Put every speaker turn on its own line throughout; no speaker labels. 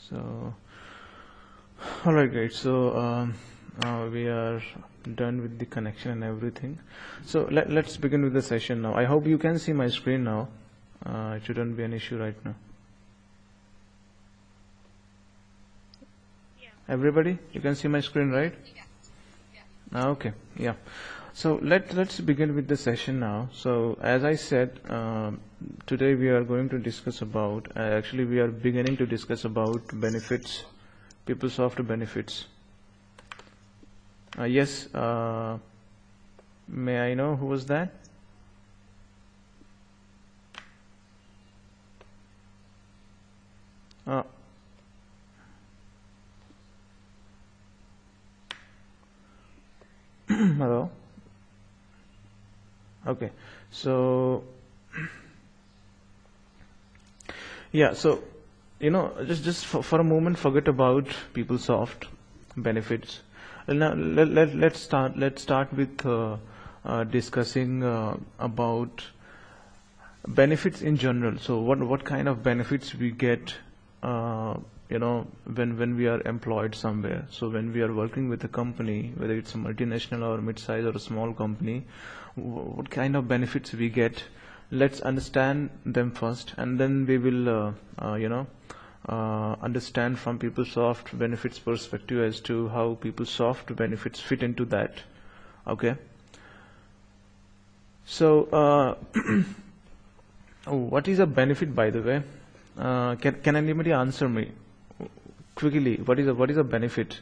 So, all right, great. So we are done with the connection and everything. So let's begin with the session now. I hope you can see my screen now. It shouldn't be an issue right now.
Yeah.
Everybody, you can see my screen, right?
Yeah.
Okay. Yeah. So let's begin with the session now. So as I said, today we are going to discuss about. Actually, we are beginning to discuss about benefits, PeopleSoft benefits. Yes. May I know who was that? Hello. Okay. So yeah. So just for a moment, forget about PeopleSoft benefits. Now let's start with discussing about benefits in general. So what kind of benefits we get when we are employed somewhere. So when we are working with a company, whether it's a multinational or mid-size or a small company, what kind of benefits we get, let's understand them first, and then we will understand from PeopleSoft benefits perspective as to how PeopleSoft benefits fit into that. Okay. So what is a benefit, by the way? Can anybody answer me quickly? What is a benefit?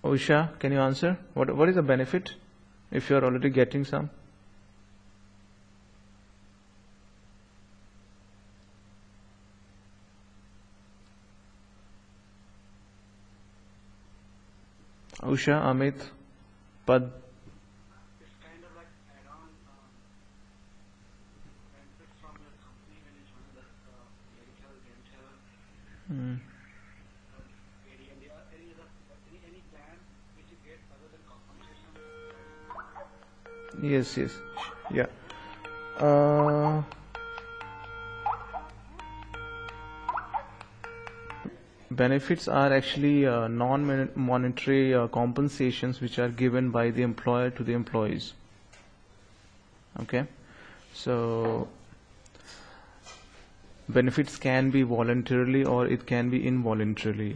Usha, can you answer? What is a benefit if you are already getting some? Usha, Amit, Pad.
It's kind of like add-on benefits from your company when you join the medical, dental, AD&D, or any plan which you get other than compensation.
Yes. Yeah. Benefits are actually non-monetary compensations which are given by the employer to the employees. Okay, so benefits can be voluntarily or it can be involuntarily.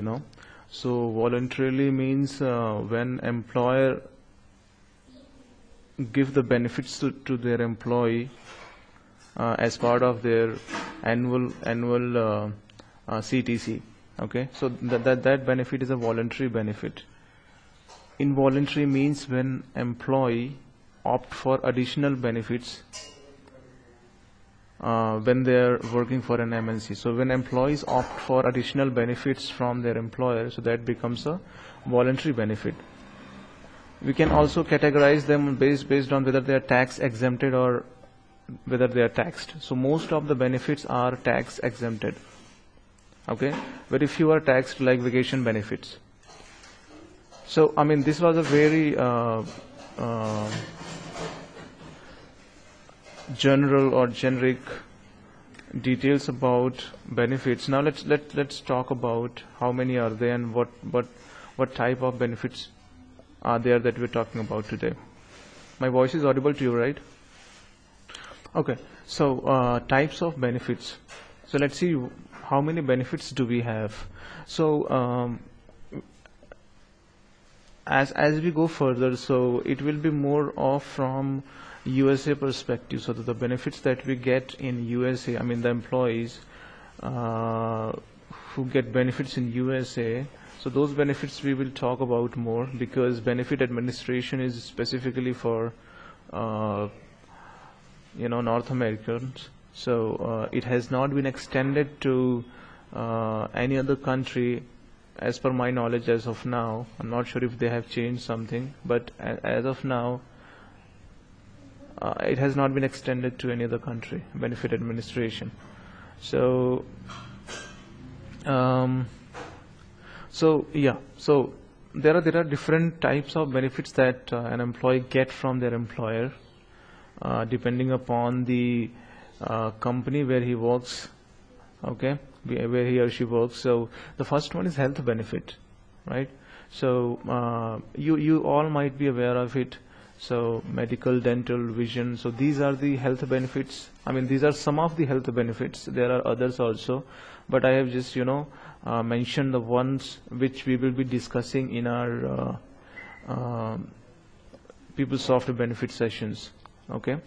So voluntarily means when employer give the benefits to their employee as part of their annual CTC. Okay, so that benefit is a voluntary benefit. Involuntary means when employee opt for additional benefits when they are working for an MNC. So when employees opt for additional benefits from their employer, so that becomes a voluntary benefit. We can also categorize them based on whether they are tax exempted or whether they are taxed. So most of the benefits are tax exempted. Okay, very few are taxed, like vacation benefits. So I mean, this was a very general or generic details about benefits. Now let's talk about how many are there and what type of benefits are there that we're talking about today. My voice is audible to you, right? Okay, so types of benefits. So let's see how many benefits do we have. So as we go further, so it will be more of from USA perspective. So the benefits that we get in USA, I mean the employees who get benefits in USA, so those benefits we will talk about more, because benefit administration is specifically for North Americans. So it has not been extended to any other country as per my knowledge as of now. I'm not sure if they have changed something, but as of now it has not been extended to any other country, benefit administration. So so there are different types of benefits that an employee get from their employer. depending upon the company where he works, okay, where he or she works. So the first one is health benefit, right? So you all might be aware of it. So medical, dental, vision. So these are the health benefits. I mean, these are some of the health benefits. There are others also, but I have just mentioned the ones which we will be discussing in our PeopleSoft benefit sessions. Okay.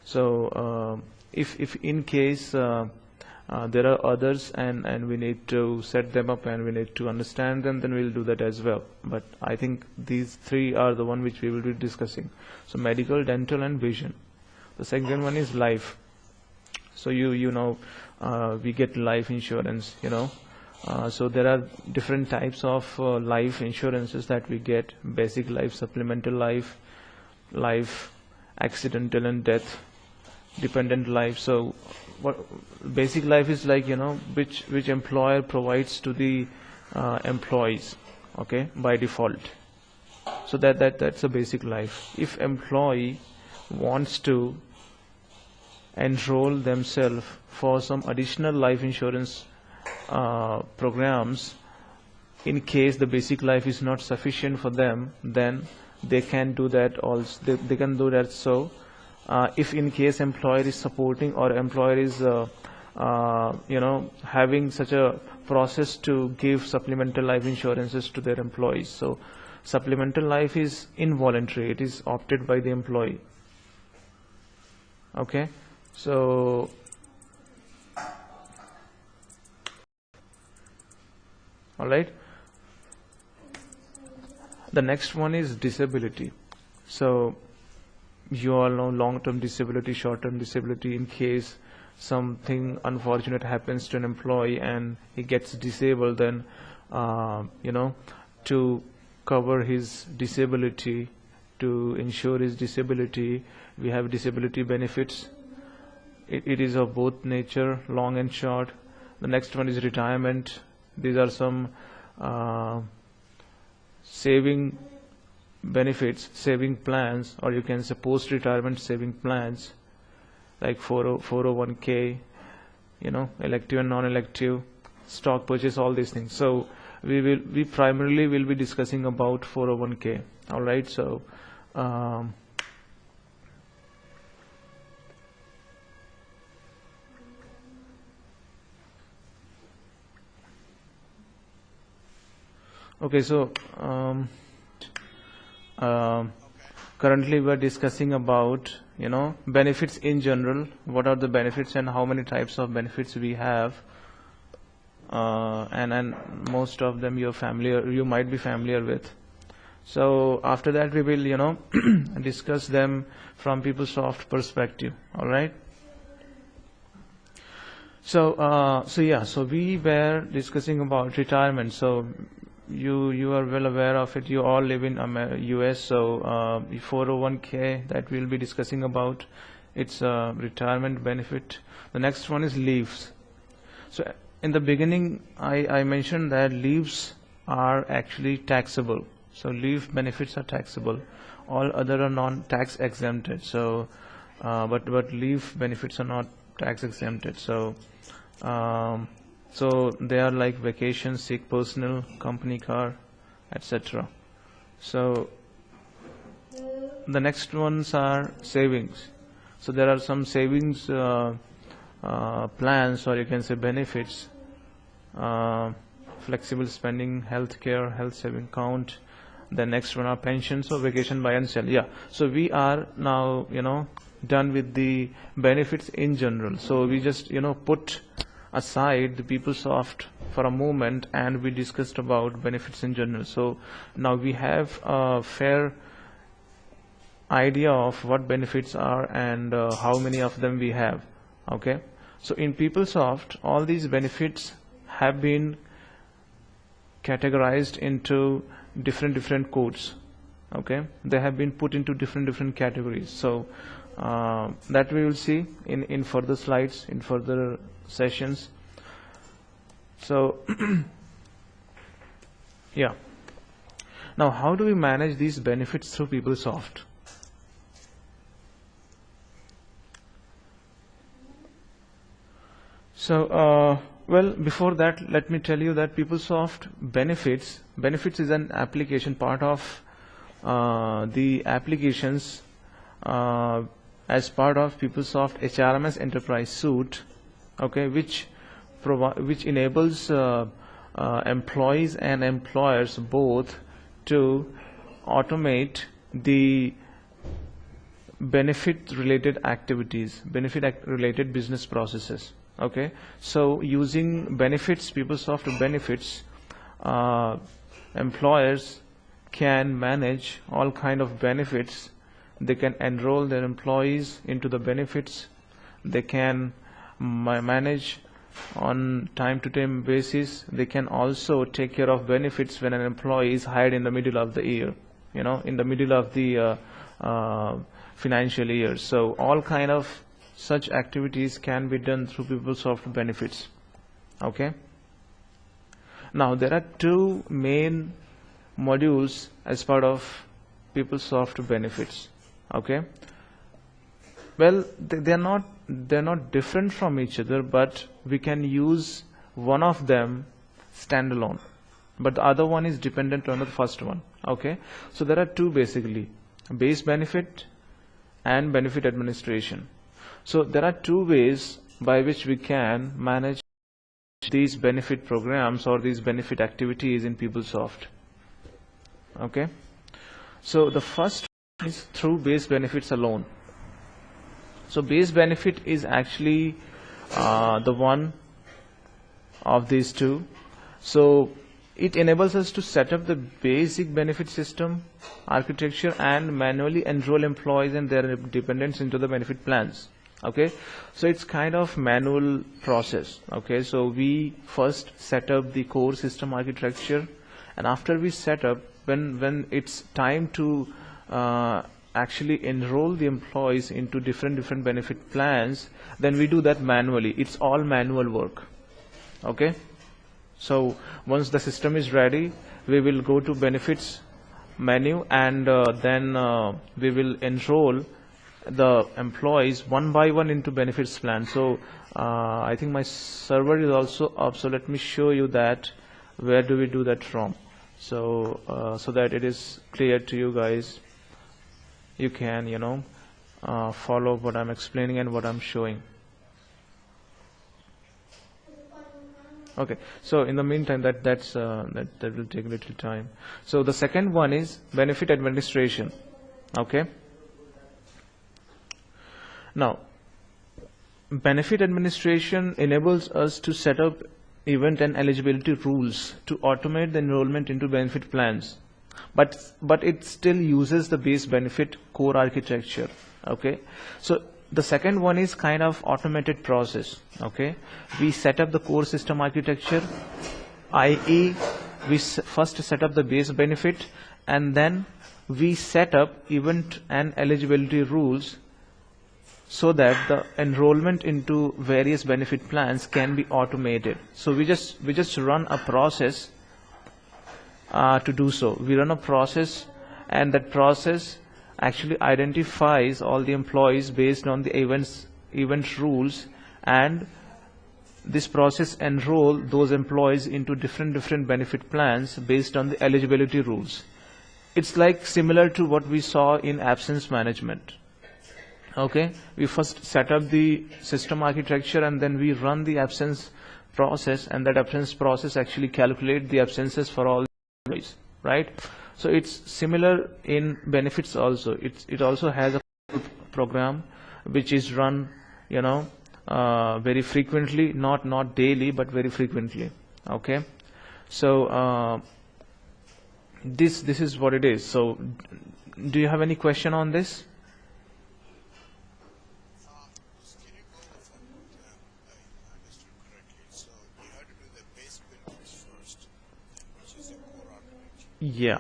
So if in case there are others and we need to set them up and we need to understand them, then we'll do that as well. But I think these three are the one which we will be discussing. So medical, dental, and vision. The second one is life. So we get life insurance, so there are different types of life insurances that we get: basic life, supplemental life, life, accidental and death, dependent life. So what basic life is like, which employer provides to the employees, okay, by default. So that's a basic life. If employee wants to enroll themselves for some additional life insurance programs, in case the basic life is not sufficient for them, then they can do that also. They can do that. So if in case employer is supporting or employer is having such a process to give supplemental life insurances to their employees. So supplemental life is involuntary. It is opted by the employee. Okay. So all right. The next one is disability. So you all know long-term disability, short-term disability. In case something unfortunate happens to an employee and he gets disabled, then to cover his disability, to ensure his disability, we have disability benefits. It is of both nature, long and short. The next one is retirement. These are some saving benefits, saving plans, or you can say post-retirement saving plans, like 401k, elective and non-elective, stock purchase, all these things. So we primarily will be discussing about 401k. All right. So okay. So currently we are discussing about benefits in general. What are the benefits and how many types of benefits we have, and most of them you might be familiar with. So after that we will discuss them from PeopleSoft perspective. All right. So so we were discussing about retirement. So you are well aware of it. You all live in US. So 401k that we'll be discussing about, it's a retirement benefit. The next one is leaves. So in the beginning I mentioned that leaves are actually taxable. So leave benefits are taxable. All other are non-tax exempted. So but leave benefits are not tax exempted. So they are like vacation, sick, personal, company car, etc. So the next ones are savings. So there are some savings plans, or you can say benefits, flexible spending, healthcare, health saving account. The next one are pensions, or vacation buy and sell. Yeah. So we are now done with the benefits in general. So we just put aside the PeopleSoft for a moment and we discussed about benefits in general. So now we have a fair idea of what benefits are and how many of them we have. Okay. So in PeopleSoft, all these benefits have been categorized into different codes. Okay. They have been put into different categories. So that we will see in further slides, in further sessions. So yeah. Now how do we manage these benefits through PeopleSoft? So, well, before that, let me tell you that PeopleSoft Benefits is an application, part of the applications as part of PeopleSoft HRMS Enterprise Suite, okay, which enables employees and employers both to automate the benefit-related activities, benefit-related business processes. Okay, so using benefits, PeopleSoft Benefits, employers can manage all kind of benefits. They can enroll their employees into the benefits. They can manage on time-to-time basis. They can also take care of benefits when an employee is hired in the middle of the year, you know, in the middle of the financial year. So all kind of such activities can be done through PeopleSoft Benefits. Okay. Now there are two main modules as part of PeopleSoft Benefits. Okay. Well, they're not different from each other, but we can use one of them standalone, but the other one is dependent on the first one. Okay. So there are two basically: base benefit and benefit administration. So there are two ways by which we can manage these benefit programs or these benefit activities in PeopleSoft. Okay. So the first is through base benefits alone. So base benefit is actually the one of these two. So it enables us to set up the basic benefit system architecture and manually enroll employees and their dependents into the benefit plans. Okay, so it's kind of manual process. Okay, so we first set up the core system architecture, and after we set up, when it's time to actually enroll the employees into different benefit plans, then we do that manually. It's all manual work. Okay, so once the system is ready, we will go to benefits menu, and then we will enroll the employees one by one into benefits plan. So I think my server is also up, so let me show you that where do we do that from, so so that it is clear to you guys. You can, you know, follow what I'm explaining and what I'm showing. Okay, so in the meantime, that will take a little time. So the second one is benefit administration. Okay. Now, benefit administration enables us to set up event and eligibility rules to automate the enrollment into benefit plans, but it still uses the base benefit core architecture. Okay, so the second one is kind of automated process. Okay, we set up the core system architecture, i.e. we first set up the base benefit, and then we set up event and eligibility rules so that the enrollment into various benefit plans can be automated. So we just run a process to do so. We run a process, and that process actually identifies all the employees based on the event rules, and this process enroll those employees into different benefit plans based on the eligibility rules. It's like similar to what we saw in absence management. Okay, we first set up the system architecture, and then we run the absence process, and that absence process actually calculate the absences for all the employees, right? So it's similar in benefits also. It also has a program which is run, you know, very frequently, not daily, but very frequently. Okay, so this is what it is. So do you have any question on this? Yeah.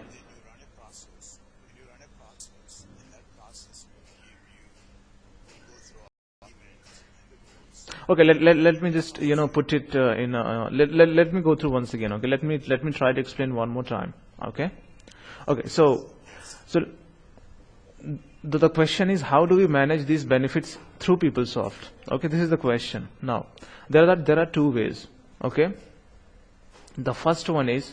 Okay, let me just, you know, put it in let me go through once again. Okay, let me try to explain one more time. Okay, so the question is, how do we manage these benefits through PeopleSoft? Okay, this is the question. Now, there are two ways. Okay, the first one is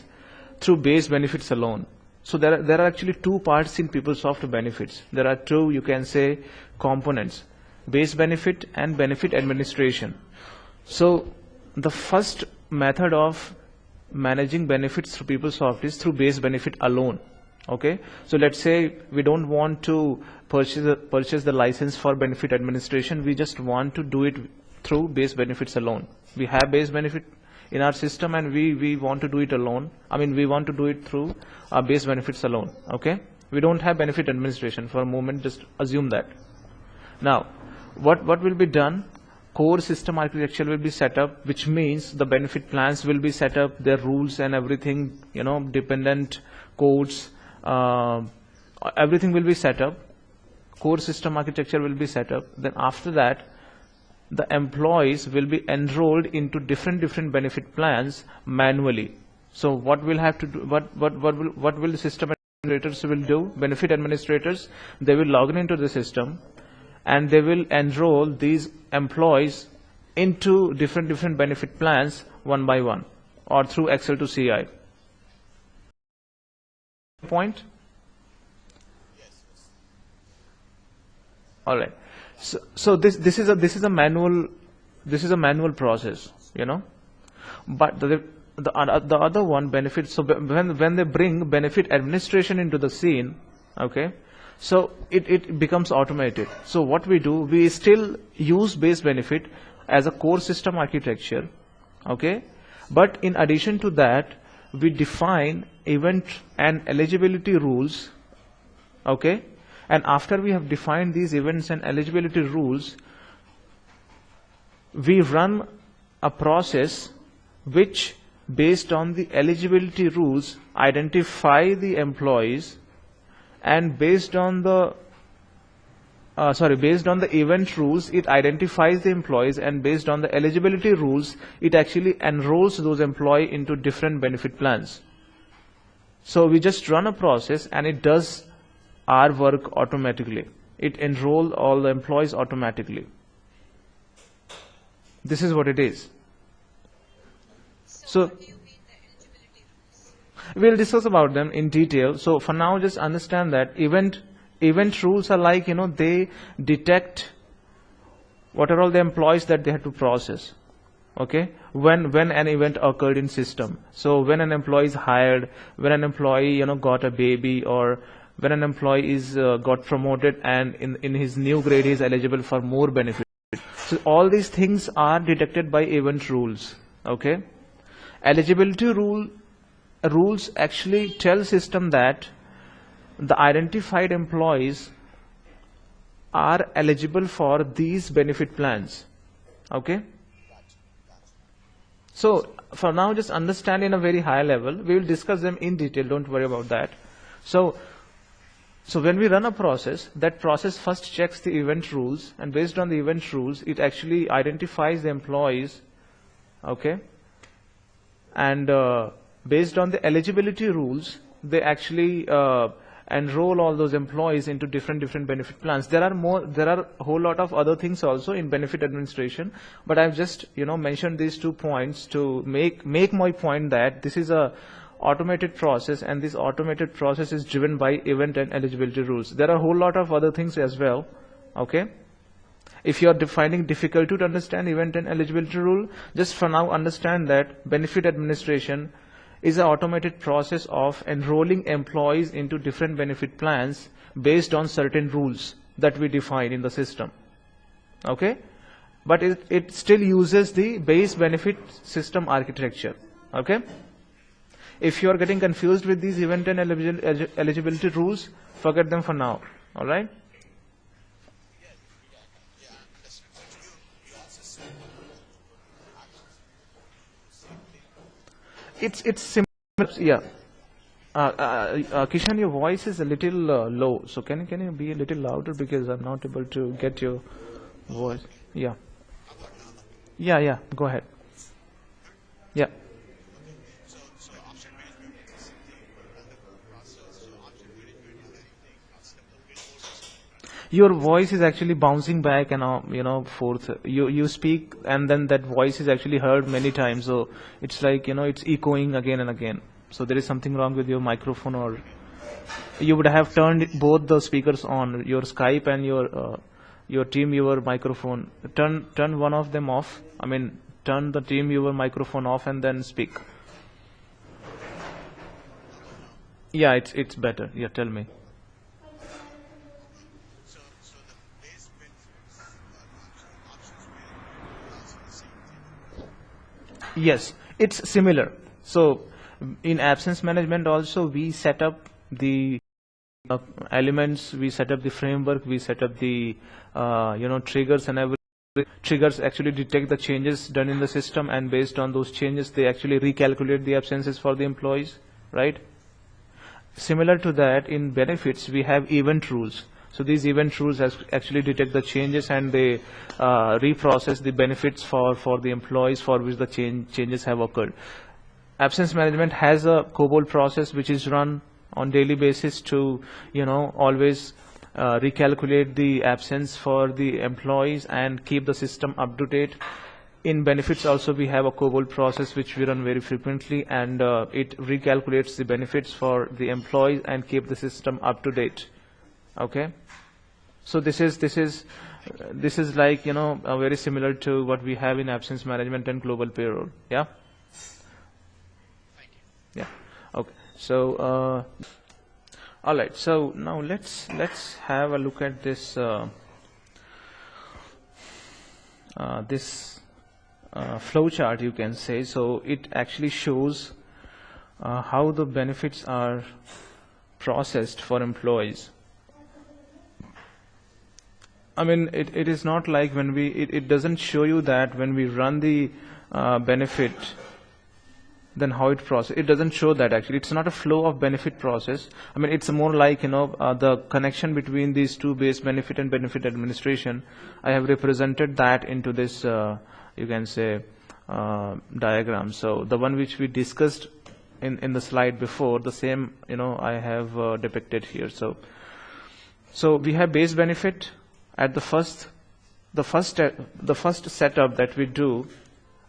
through base benefits alone. So there are actually two parts in PeopleSoft benefits. There are two, you can say, components: base benefit and benefit administration. So the first method of managing benefits through PeopleSoft is through base benefit alone. Okay, so let's say we don't want to purchase the license for benefit administration. We just want to do it through base benefits alone. We have base benefit in our system, and we want to do it alone. I mean, we want to do it through our base benefits alone. Okay, we don't have benefit administration for a moment. Just assume that. Now, what will be done? Core system architecture will be set up, which means the benefit plans will be set up, their rules and everything, dependent codes, everything will be set up. Core system architecture will be set up. Then after that, the employees will be enrolled into different benefit plans manually. So what will have to do? What will the system administrators will do? Benefit administrators, they will log into the system, and they will enroll these employees into different benefit plans one by one, or through Excel to CI. Point? All right. So this is a manual process, But the other one, benefit. So when they bring benefit administration into the scene, okay, so it becomes automated. So what we do, we still use base benefit as a core system architecture, okay, but in addition to that, we define event and eligibility rules, okay, and after we have defined these events and eligibility rules, we run a process which, based on the eligibility rules, identify the employees, and based on the event rules, it identifies the employees, and based on the eligibility rules, it actually enrolls those employees into different benefit plans. So we just run a process, and it does our work automatically. It enrolls all the employees automatically. This is what it is. So
What do you mean the eligibility rules?
we'll discuss about them in detail. So for now, just understand that event rules are like, they detect what are all the employees that they have to process. Okay, when an event occurred in system. So when an employee is hired, when an employee got a baby, or when an employee is got promoted, and in his new grade he is eligible for more benefits. So all these things are detected by event rules. Okay, eligibility rules actually tell system that the identified employees are eligible for these benefit plans. Okay, so for now, just understand in a very high level. We will discuss them in detail, don't worry about that. So when we run a process, that process first checks the event rules, and based on the event rules, it actually identifies the employees, okay, and based on the eligibility rules, they actually enroll all those employees into different benefit plans. There are a whole lot of other things also in benefit administration, but I've just mentioned these 2 points to make my point that this is a automated process, and this automated process is driven by event and eligibility rules. There are a whole lot of other things as well. Okay, if you are finding difficult to understand event and eligibility rule, just for now understand that benefit administration is an automated process of enrolling employees into different benefit plans based on certain rules that we define in the system. Okay, but it still uses the base benefit system architecture. Okay, if you are getting confused with these event and eligibility rules, forget them for now. All right. It's simple. Yeah. Kishan, your voice is a little low. So can you be a little louder, because I'm not able to get your voice. Yeah. Yeah. Go ahead. Yeah.
So option management is the same thing, but the process. So option management is anything a simple payroll system,
your voice is actually bouncing back and forth. You speak and then that voice is actually heard many times. So it's like it's echoing again and again. So there is something wrong with your microphone, or you would have turned both the speakers on, your Skype and your TeamViewer microphone. Turn one of them off. I mean, turn the TeamViewer microphone off and then speak. Yeah, it's better. Yeah, tell me.
So the base benefits are options where also the same thing.
Yes, it's similar. So in absence management also we set up the elements, we set up the framework, we set up the triggers and everything. Triggers actually detect the changes done in the system, and based on those changes they actually recalculate the absences for the employees, right? Similar to that, in benefits we have event rules. So these event rules actually detect the changes and they reprocess the benefits for the employees for which the changes have occurred. Absence management has a COBOL process which is run on daily basis to always recalculate the absence for the employees and keep the system up to date. In benefits also we have a COBOL process which we run very frequently, and it recalculates the benefits for the employees and keep the system up to date. Okay, so this is like very similar to what we have in absence management and global payroll. Yeah.
Thank you.
Yeah. Okay. So all right. So now let's have a look at this flow chart, you can say. So it actually shows how the benefits are processed for employees. I mean, it is not like when it doesn't show you that when we run the benefit, then how it process. It doesn't show that actually. It's not a flow of benefit process. I mean, it's more like the connection between these two, base benefit and benefit administration. I have represented that into this you can say diagram. So the one which we discussed in the slide before, the same I have depicted here. So we have base benefit at the first setup that we do.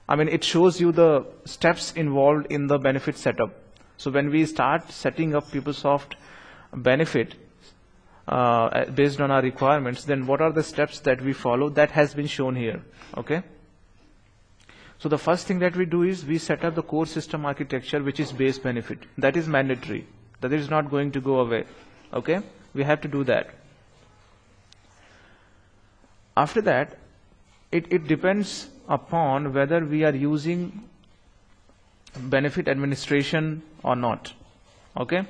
I mean, it shows you the steps involved in the benefit setup. So when we start setting up PeopleSoft benefit based on our requirements, then what are the steps that we follow? That has been shown here. Okay. So the first thing that we do is we set up the core system architecture, which is base benefit. That is mandatory. That is not going to go away. Okay. We have to do that. After that, it depends upon whether we are using benefit administration or not. Okay.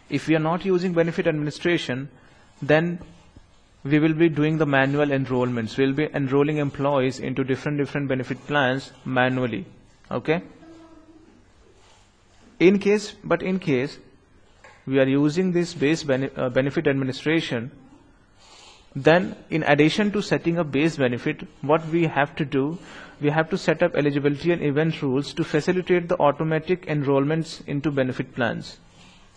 If we are not using benefit administration, then we will be doing the manual enrollments. We will be enrolling employees into different benefit plans manually. Okay. In case we are using this base benefit administration, then in addition to setting up base benefit, what we have to do, we have to set up eligibility and event rules to facilitate the automatic enrollments into benefit plans.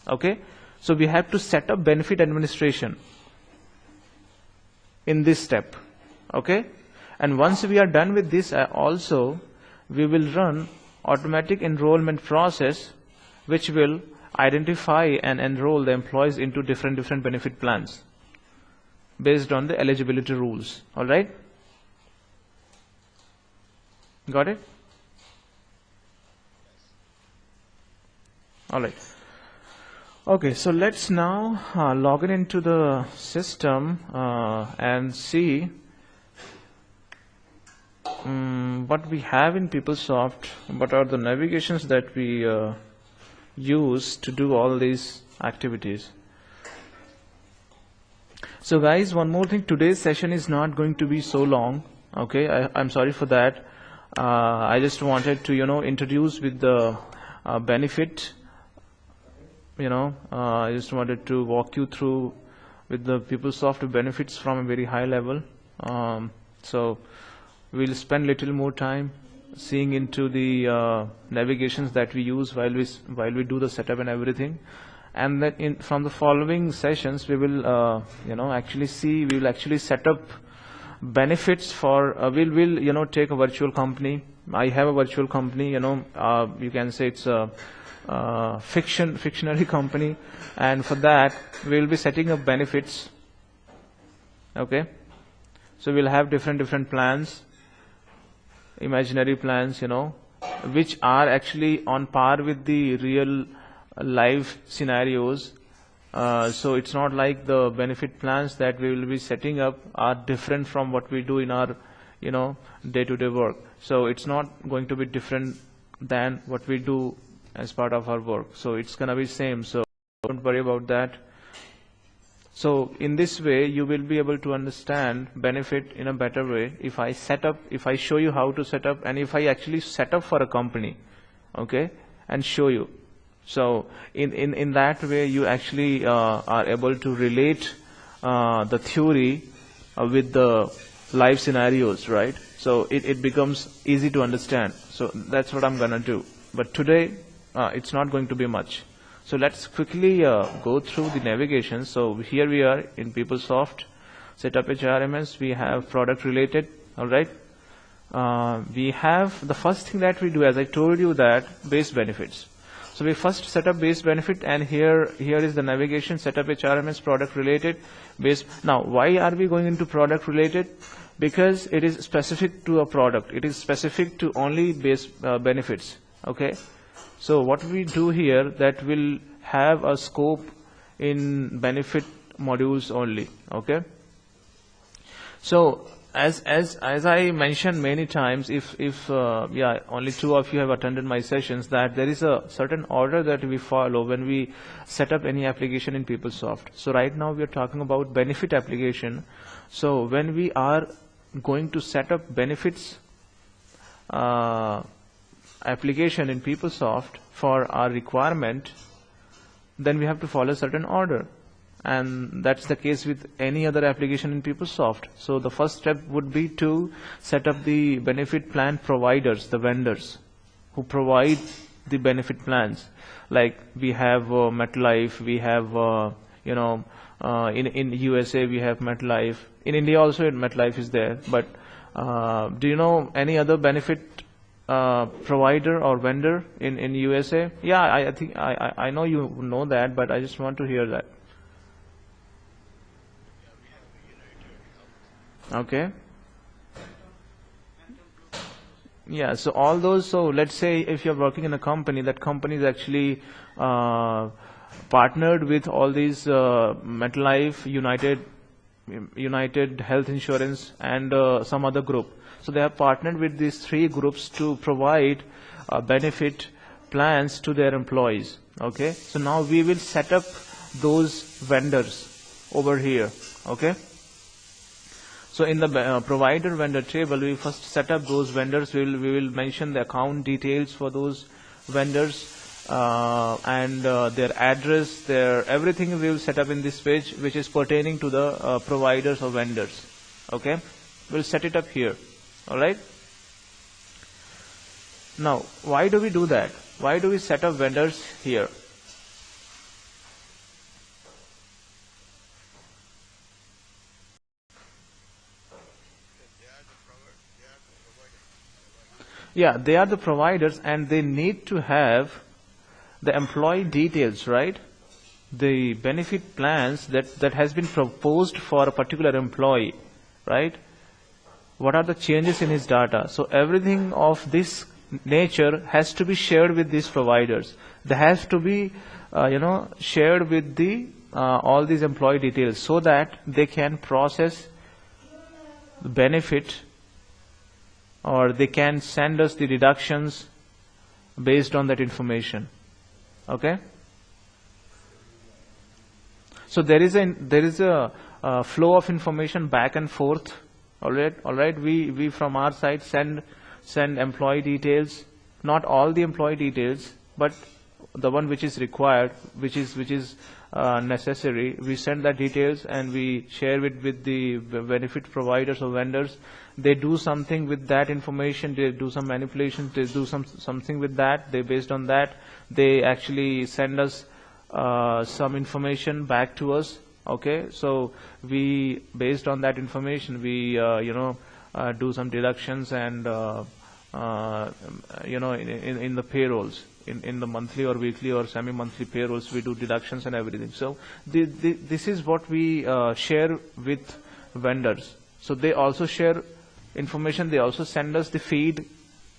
Okay. So we have to set up benefit administration in this step. Okay. And once we are done with this, also we will run automatic enrollment process, which will identify and enroll the employees into different benefit plans based on the eligibility rules. All right. Got it? All right. Okay, so let's now log in into the system and see what we have in PeopleSoft, what are the navigations that we use to do all these activities. So guys, one more thing, today's session is not going to be so long. Okay, I'm sorry for that. I just wanted to introduce with the benefit. I just wanted to walk you through with the PeopleSoft benefits from a very high level. So we'll spend little more time seeing into the navigations that we use while we do the setup and everything. And then from the following sessions, we will, we will actually set up benefits for, we'll take a virtual company. I have a virtual company, you can say it's a fictionary company, and for that, we'll be setting up benefits. Okay? So we'll have different plans, imaginary plans, which are actually on par with the real live scenarios. So it's not like the benefit plans that we will be setting up are different from what we do in our day-to-day work. So it's not going to be different than what we do as part of our work. So it's going to be same. So don't worry about that. So in this way, you will be able to understand benefit in a better way if I show you how to set up, and if I actually set up for a company, okay, and show you. So in that way, you actually are able to relate the theory with the live scenarios, right? So it becomes easy to understand. So that's what I'm going to do. But today, it's not going to be much. So let's quickly go through the navigation. So here we are in PeopleSoft, set up HRMS. We have product related, all right? We have the first thing that we do, as I told you, that base benefits. So we first set up base benefit, and here is the navigation, set up HRMS, product related, base. Now, why are we going into product related? Because it is specific to a product. It is specific to only base benefits, okay? So what we do here, that will have a scope in benefit modules only, okay? So as I mentioned many times, if only 2 of you have attended my sessions, that there is a certain order that we follow when we set up any application in PeopleSoft. So right now we are talking about benefit application. So when we are going to set up benefits application in PeopleSoft for our requirement, then we have to follow a certain order. And that's the case with any other application in PeopleSoft. So the first step would be to set up the benefit plan providers, the vendors who provide the benefit plans. Like we have MetLife, we have, in USA we have MetLife. In India also MetLife is there. But do you know any other benefit provider or vendor in USA? Yeah, I think I know you know that, but I just want to hear that. Okay. Yeah, so all those, so let's say if you're working in a company, that company is actually partnered with all these MetLife, United Health Insurance, and some other group. So they have partnered with these 3 groups to provide benefit plans to their employees. Okay, so now we will set up those vendors over here. Okay. So in the provider vendor table, we first set up those vendors. We will mention the account details for those vendors and their address, their everything we will set up in this page, which is pertaining to the providers or vendors. Okay, we'll set it up here. All right. Now, why do we do that? Why do we set up vendors here? Yeah, they are the providers, and they need to have the employee details, right? The benefit plans that has been proposed for a particular employee, right? What are the changes in his data? So everything of this nature has to be shared with these providers. They have to be, shared with the all these employee details, so that they can process the benefit, or they can send us the deductions based on that information. Okay. So there is a flow of information back and forth. All right. We from our side send employee details, not all the employee details, but the one which is required, which is necessary. We send that details and we share it with the benefit providers or vendors. They do something with that information. They do some manipulations. They do something with that. Based on that, they actually send us some information back to us. Okay, so we, based on that information, we do some deductions and in the payrolls, in the monthly or weekly or semi-monthly payrolls, we do deductions and everything. So this is what we share with vendors. So they also share information. They also send us the feed.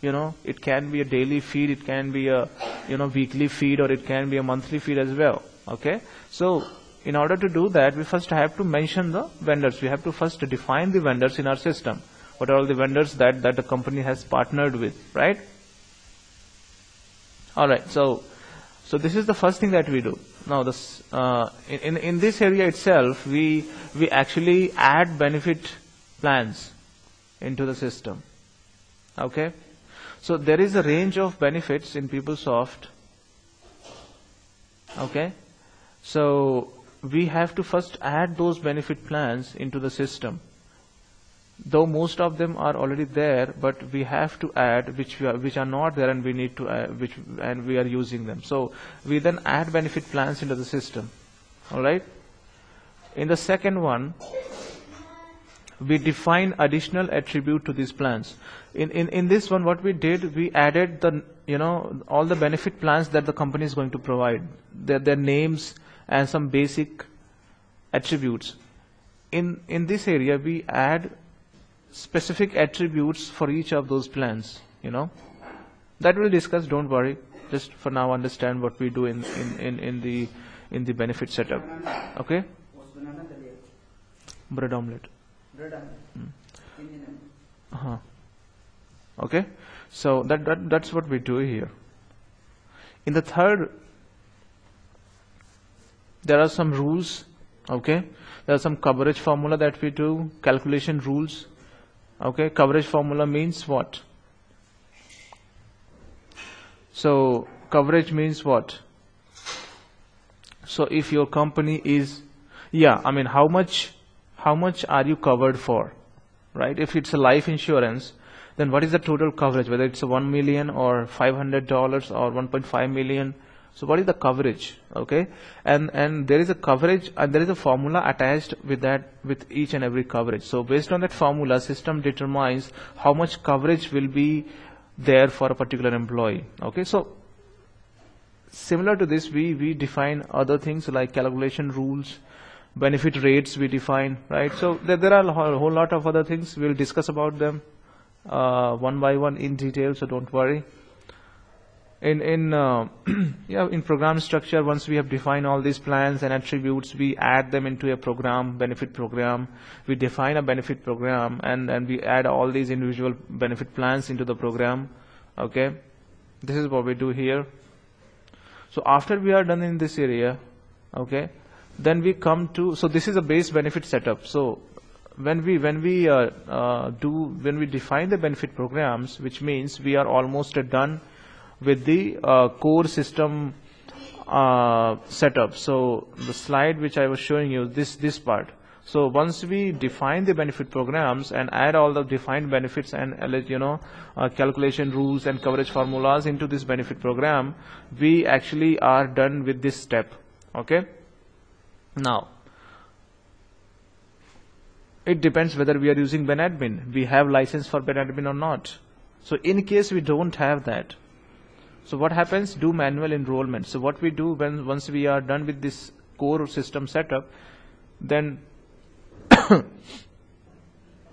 It can be a daily feed, it can be a weekly feed, or it can be a monthly feed as well. Okay, so in order to do that, we first have to mention the vendors. We have to first define the vendors in our system. What are all the vendors that the company has partnered with, right? All right, so this is the first thing that we do. Now this in this area itself, we actually add benefit plans into the system. Okay, so there is a range of benefits in PeopleSoft. Okay, so we have to first add those benefit plans into the system. Though most of them are already there, but we have to add which are not there, and we need to add, and we are using them. So we then add benefit plans into the system. All right. In the second one, we define additional attribute to these plans. In this one, what we did, we added the all the benefit plans that the company is going to provide, their names and some basic attributes. In this area, we add specific attributes for each of those plans. That we'll discuss. Don't worry. Just for now, understand what we do in the benefit setup. Okay. Bread omelette. Okay, so that's what we do here. In the third, there are some rules. Okay, there are some coverage formula that we do, calculation rules. Okay, coverage formula means what? So coverage means what? So if your company is, how much are you covered for, right? If it's a life insurance, then what is the total coverage, whether it's a 1 million or $500 or 1.5 million? So what is the coverage? Okay, and there is a coverage, and there is a formula attached with that, with each and every coverage. So based on that formula, system determines how much coverage will be there for a particular employee. Okay, so similar to this, we define other things like calculation rules, benefit rates we define, right? So there are a whole lot of other things. We'll discuss about them one by one in detail, so don't worry. In program structure, once we have defined all these plans and attributes, we add them into a program, benefit program. We define a benefit program, and we add all these individual benefit plans into the program. Okay, this is what we do here. So after we are done in this area, okay, then we come to, so this is a base benefit setup. So when we define the benefit programs, which means we are almost done with the core system setup. So the slide which I was showing you, this part. So once we define the benefit programs and add all the defined benefits and calculation rules and coverage formulas into this benefit program, we actually are done with this step. Okay. Now, it depends whether we are using BenAdmin. We have license for BenAdmin or not. So in case we don't have that, so what happens? Do manual enrollment. So what we do once we are done with this core system setup, then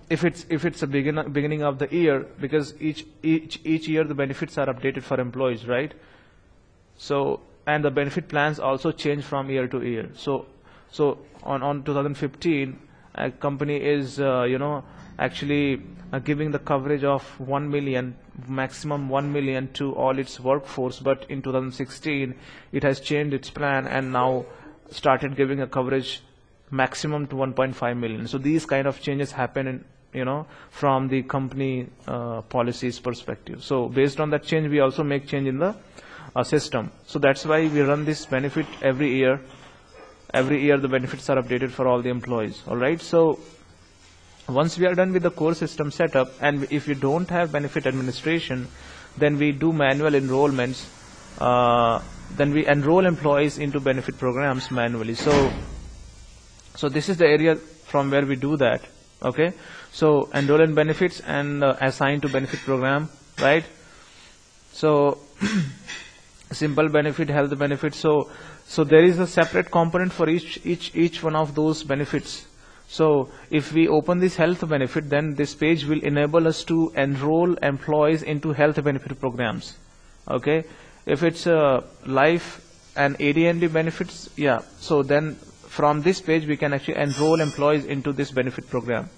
if it's a beginning of the year, because each year the benefits are updated for employees, right? So, and the benefit plans also change from year to year. So on 2015, a company is actually giving the coverage of 1 million, maximum 1 million to all its workforce, but in 2016 it has changed its plan and now started giving a coverage maximum to 1.5 million. So these kind of changes happen from the company policies perspective. So based on that change, we also make change in the system. So that's why we run this benefit every year. Every year the benefits are updated for all the employees. All right. So once we are done with the core system setup, and if we don't have benefit administration, then we do manual enrollments then we enroll employees into benefit programs manually. So this is the area from where we do that. Okay, so enroll in benefits and assign to benefit program, right? So simple benefit, health benefit. So there is a separate component for each one of those benefits. So if we open this health benefit, then this page will enable us to enroll employees into health benefit programs. Okay, if it's life and AD&D benefits, yeah, so then from this page we can actually enroll employees into this benefit program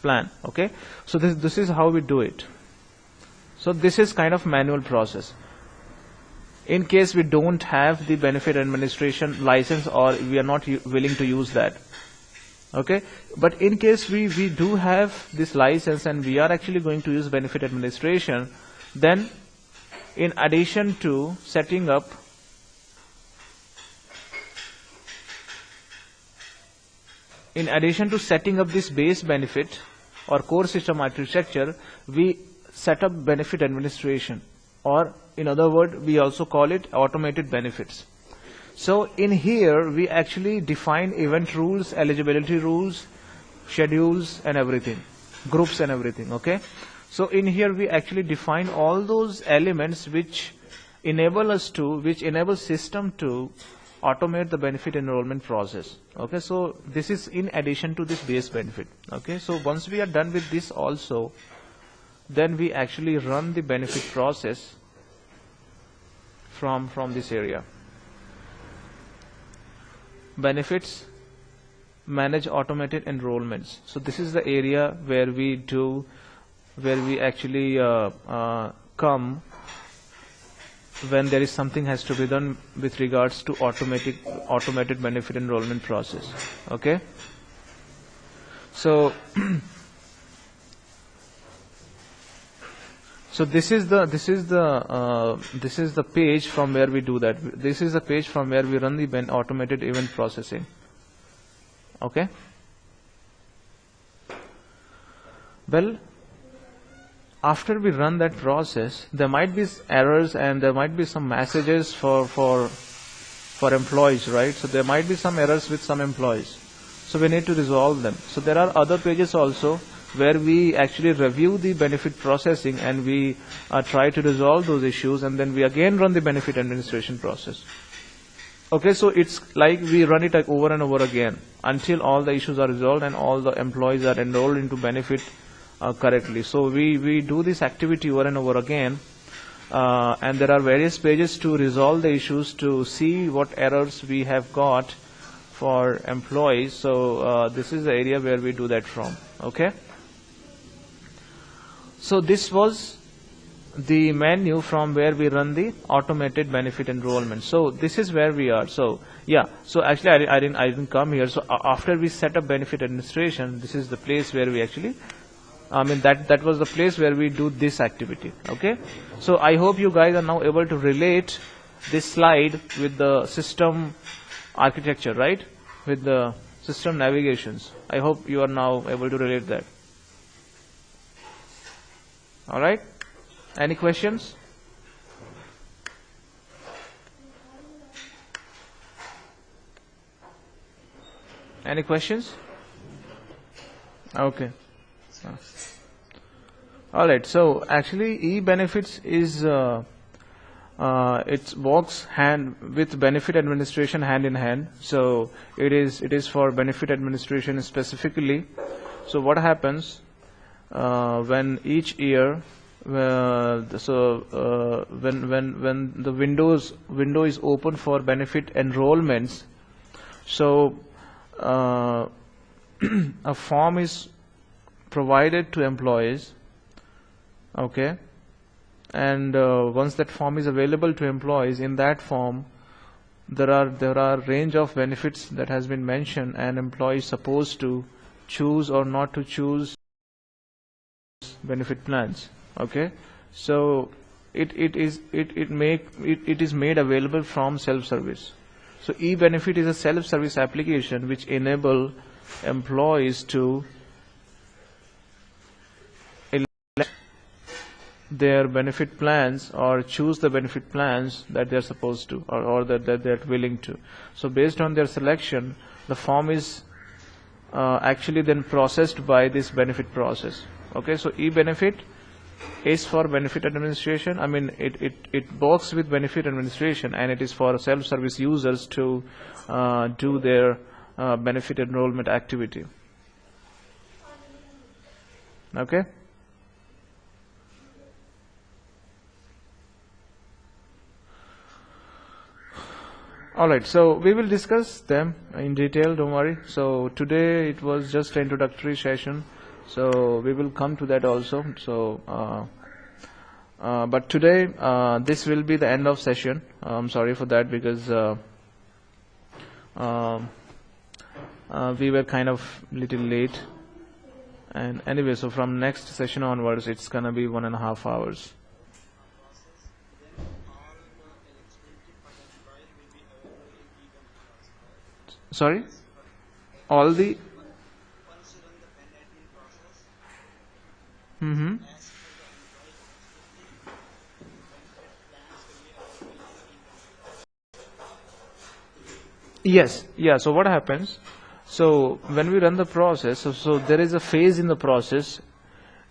plan. Okay, so this is how we do it. So this is kind of manual process. In case we don't have the benefit administration license, or we are not willing to use that. Okay, but in case we do have this license and we are actually going to use benefit administration, then in addition to setting up this base benefit or core system architecture, we set up benefit administration, or in other words, we also call it automated benefits. So in here, we actually define event rules, eligibility rules, schedules and everything, groups and everything, okay? So in here, we actually define all those elements which enable system to automate the benefit enrollment process. Okay, so this is in addition to this base benefit. Okay, so once we are done with this also, then we actually run the benefit process from this area. Benefits, manage automated enrollments. So this is the area where we actually come when there is something has to be done with regards to automated benefit enrollment process. Okay, so this is the page from where we do that. This is the page from where we run the automated event processing. Okay, well, after we run that process, there might be errors and there might be some messages for employees, right? So there might be some errors with some employees. So we need to resolve them. So there are other pages also where we actually review the benefit processing and we try to resolve those issues, and then we again run the benefit administration process. Okay, so it's like we run it like over and over again until all the issues are resolved and all the employees are enrolled into benefit correctly. So we do this activity over and over again, and there are various pages to resolve the issues, to see what errors we have got for employees. So this is the area where we do that from. Okay, so this was the menu from where we run the automated benefit enrollment. So this is where we are. So yeah, so actually I didn't come here. So after we set up benefit administration, this is the place where we actually, that was the place where we do this activity. Okay, so I hope you guys are now able to relate this slide with the system architecture, right? With the system navigations. I hope you are now able to relate that. All right, any questions? Any questions? Okay. All right, so actually e-benefits is it works with benefit administration hand in hand. So it is for benefit administration specifically. So what happens when each year, when the window is open for benefit enrollments, so a form is provided to employees. Okay, and once that form is available to employees, in that form there are range of benefits that has been mentioned, and employees supposed to choose or not to choose benefit plans. Okay, so it is made available from self-service. So e-benefit is a self-service application which enable employees to their benefit plans or choose the benefit plans that they're supposed to, or that they're willing to. So based on their selection, the form is actually then processed by this benefit process. Okay, so e-benefit is for benefit administration. I mean, it works with benefit administration, and it is for self-service users to do their benefit enrollment activity. Okay. Alright, so we will discuss them in detail, don't worry. So today it was just an introductory session, so we will come to that also. So but today this will be the end of session. I'm sorry for that, because we were kind of little late, and anyway, so from next session onwards it's gonna be 1.5 hours. Sorry? All the... Yes, yeah, so what happens? So when we run the process, so there is a phase in the process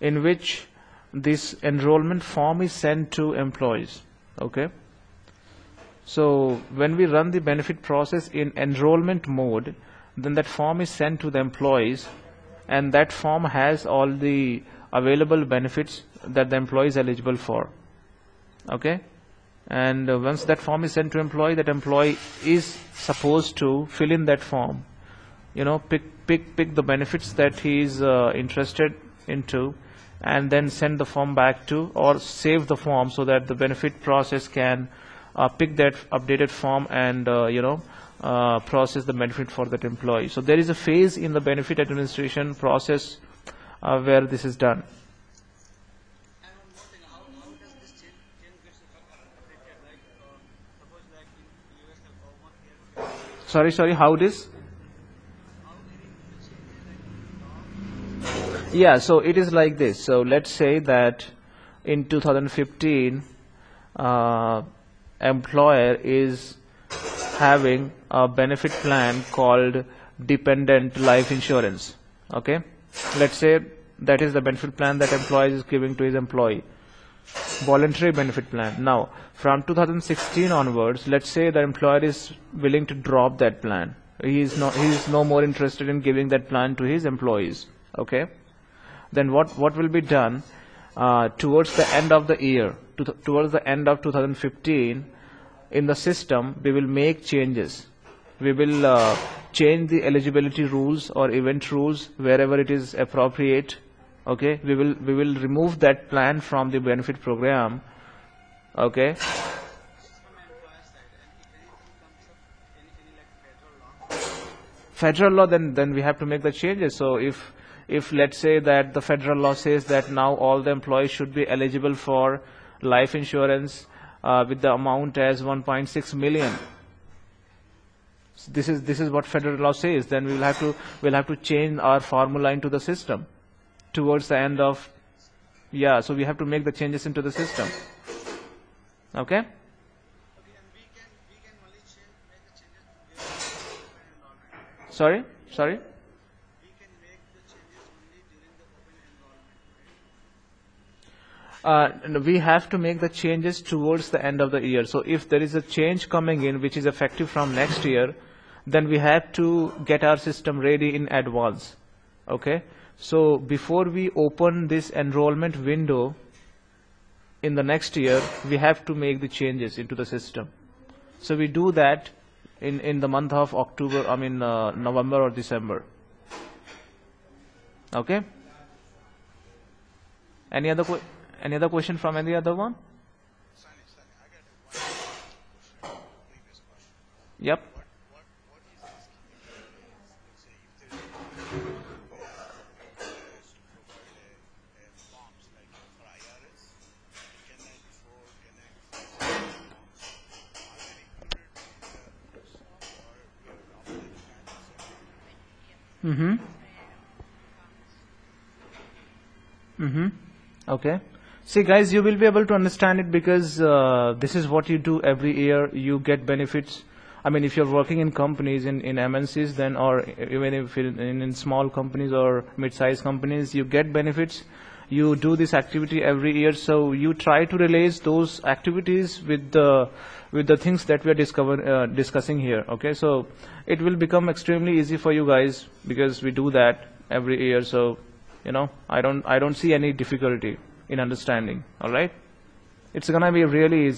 in which this enrollment form is sent to employees. Okay? So when we run the benefit process in enrollment mode, then that form is sent to the employees, and that form has all the available benefits that the employee is eligible for. Okay? And once that form is sent to employee, that employee is supposed to fill in that form. You know, pick the benefits that he is interested into, and then send the form back to, or save the form so that the benefit process can pick that updated form and process the benefit for that employee. So there is a phase in the benefit administration process where this is done.
And one more thing, how does this change gets affected? Like, suppose like in US have over here,
Sorry, how this?
how any changes like
Yeah, so it is like this. So let's say that in 2015, employer is having a benefit plan called dependent life insurance. Okay, let's say that is the benefit plan that employer is giving to his employee, voluntary benefit plan. Now from 2016 onwards, let's say the employer is willing to drop that plan. He is no more interested in giving that plan to his employees. Okay, then what will be done towards the end of the year, towards the end of 2015, in the system we will make changes. We will change the eligibility rules or event rules wherever it is appropriate. Okay, we will remove that plan from the benefit program. Okay.
from employer side, and if anything comes up, any like federal law?
Federal law, then we have to make the changes. So if let's say that the federal law says that now all the employees should be eligible for life insurance with the amount as 1.6 million. So this is what federal law says. Then we'll have to change our formula into the system towards the end of, yeah. So we have to make the changes into the system. Okay.
Okay, and we can only make the changes during the open enrollment.
Sorry.
We can make the changes only during the open enrollment, right?
We have to make the changes towards the end of the year. So if there is a change coming in which is effective from next year, then we have to get our system ready in advance. Okay. So before we open this enrollment window in the next year, we have to make the changes into the system. So we do that in the month of October, November or December. Okay. Any other question from any other one?
Sunny, I got one question, previous question.
Yep.
What is this let's say if there is employers to provide a forms like for IRS, 1094, 1095 forms, are they included in the or we have to apply the plan separately?
Okay. See, guys, you will be able to understand it because this is what you do every year. You get benefits. I mean, if you're working in companies, in MNCs, then, or even if in small companies or mid-sized companies, you get benefits. You do this activity every year, so you try to relate those activities with the things that we are discussing here. Okay, so it will become extremely easy for you guys because we do that every year. So, you know, I don't see any difficulty in understanding. All right, it's gonna be really easy.